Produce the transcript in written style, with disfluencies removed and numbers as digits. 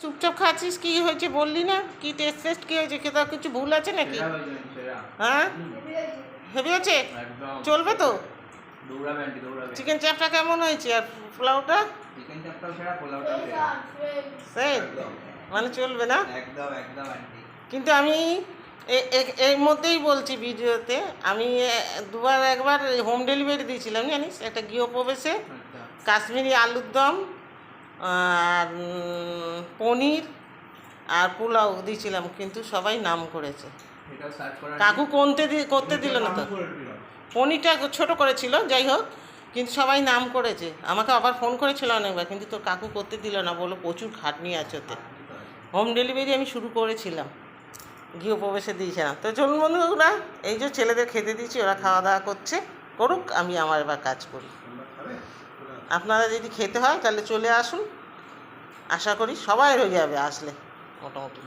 চুপচাপ খাচ্ছিস, কি হয়েছে বললি না? কি টেস্ট কি হয়েছে? খেতে কিছু ভুল আছে নাকি? হ্যাঁ, হেভি আছে, চলবে তো? চিকেন চাপটা কেমন হয়েছে আর পোলাওটা? সেই মানে চলবে না কিন্তু আমি এর মধ্যেই বলছি ভিডিওতে, আমি দুবার একবার হোম ডেলিভারি দিয়েছিলাম জানিস, একটা গৃহপ্রবেশে কাশ্মীরি আলুর দম আর পনির আর পোলাও দিয়েছিলাম, কিন্তু সবাই নাম করেছে। কাকু করতে দিল না তো, পনিরটা ছোট করেছিল, যাই হোক, কিন্তু সবাই নাম করেছে। আমাকে আবার ফোন করেছিল অনেকবার, কিন্তু তোর কাকু করতে দিল না, বলো প্রচুর খাটনি আছে ওতে। হোম ডেলিভারি আমি শুরু করেছিলাম, গৃহপ্রবেশে দিয়েছিলাম। তো চলুন বন্ধুরা, এই যে ছেলেদের খেতে দিচ্ছি, ওরা খাওয়া দাওয়া করছে, করুক, আমি আমার এবার কাজ করি। আপনারা যদি খেতে হয় তাহলে চলে আসুন, আশা করি সবাই হয়ে যাবে আসলে মোটামুটি।